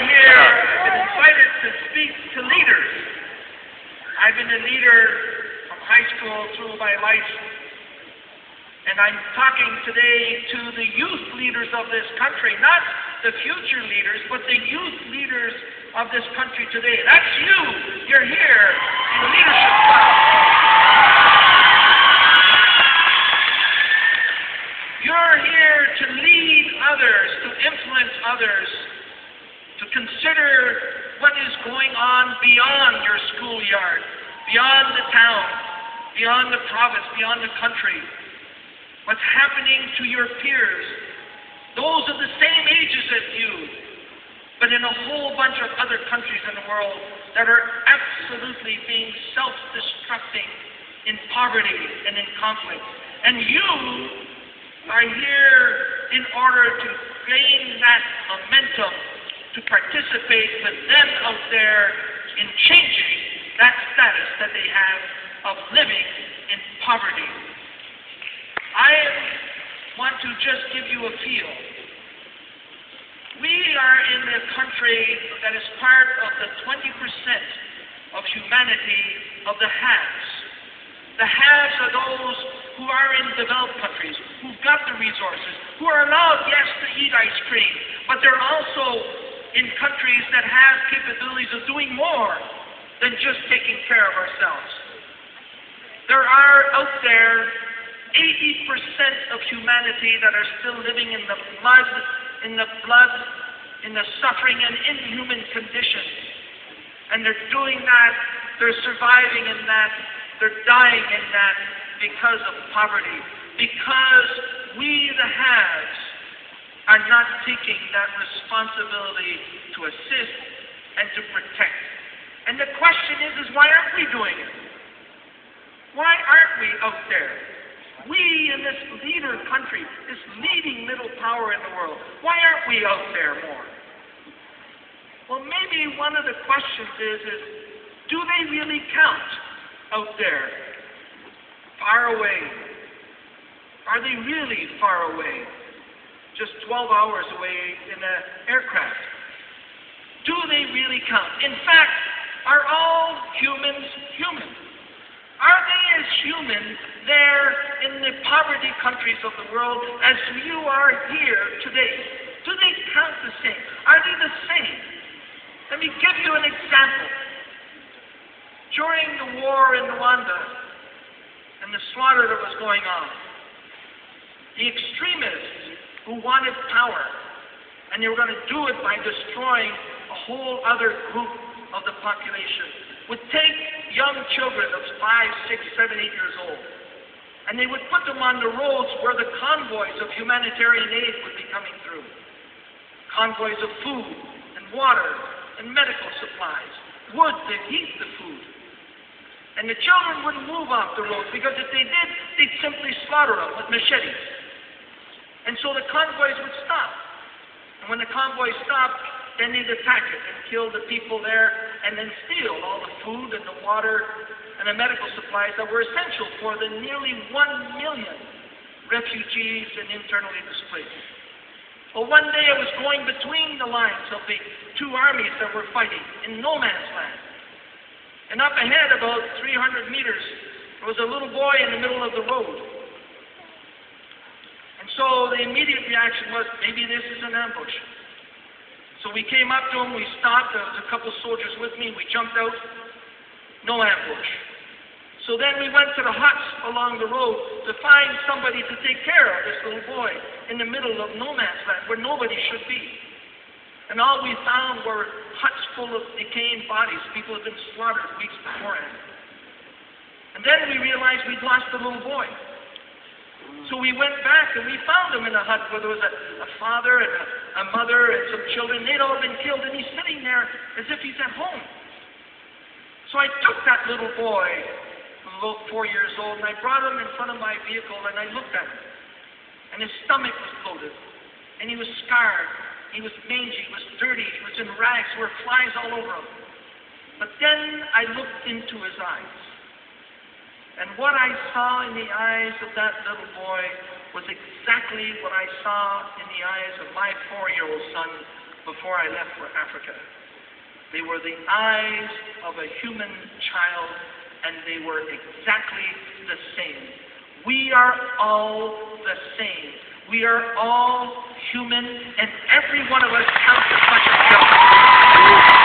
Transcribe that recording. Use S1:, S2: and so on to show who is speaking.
S1: here been invited to speak to leaders. I've been a leader from high school through my life, and I'm talking today to the youth leaders of this country, not the future leaders, but the youth leaders of this country today. That's you. You're here in the leadership class. You're here to lead others, to influence others, to consider what is going on beyond your schoolyard, beyond the town, beyond the province, beyond the country. What's happening to your peers, those of the same ages as you, but in a whole bunch of other countries in the world that are absolutely being self-destructing in poverty and in conflict. And you are here in order to gain that momentum to participate with them out there in changing that status that they have of living in poverty. I want to just give you a feel. We are in a country that is part of the 20% of humanity of the haves. The haves are those who are in developed countries, who've got the resources, who are allowed, yes, to eat ice cream, but they're also in countries that have capabilities of doing more than just taking care of ourselves. There are out there 80% of humanity that are still living in the mud, in the blood, in the suffering and inhuman conditions. And they're doing that, they're surviving in that, they're dying in that because of poverty. Because we, the haves, are not taking that responsibility to assist and to protect. And the question is why aren't we doing it? Why aren't we out there? We in this leader country, this leading middle power in the world, why aren't we out there more? Well, maybe one of the questions is do they really count out there? Far away. Are they really far away? Just 12 hours away in an aircraft. Do they really count? In fact, are all humans human? Are they as human there in the poverty countries of the world as you are here today? Do they count the same? Are they the same? Let me give you an example. During the war in Rwanda and the slaughter that was going on, the extremists who wanted power, and they were going to do it by destroying a whole other group of the population, would take young children of 5, 6, 7, 8 years old, and they would put them on the roads where the convoys of humanitarian aid would be coming through. Convoys of food and water and medical supplies, wood to heat the food. And the children wouldn't move off the road because if they did, they'd simply slaughter them with machetes. And so the convoys would stop. And when the convoys stopped, then they'd attack it and kill the people there and then steal all the food and the water and the medical supplies that were essential for the nearly 1 million refugees and internally displaced. Well, one day I was going between the lines of the two armies that were fighting in no man's land. And up ahead, about 300 meters, there was a little boy in the middle of the road. And so the immediate reaction was, maybe this is an ambush. So we came up to him, we stopped, there was a couple soldiers with me, we jumped out, no ambush. So then we went to the huts along the road to find somebody to take care of this little boy in the middle of no man's land where nobody should be. And all we found were huts full of decaying bodies. People had been slaughtered weeks beforehand. And then we realized we'd lost the little boy. So we went back and we found him in a hut where there was a father and a mother and some children. They'd all been killed and he's sitting there as if he's at home. So I took that little boy, about 4 years old, and I brought him in front of my vehicle and I looked at him. And his stomach was bloated. And he was scarred. He was mangy. He was dirty. He was in rags. There were flies all over him. But then I looked into his eyes. And what I saw in the eyes of that little boy was exactly what I saw in the eyes of my 4-year-old son before I left for Africa. They were the eyes of a human child, and they were exactly the same. We are all the same. We are all human, and every one of us counts as much as the other.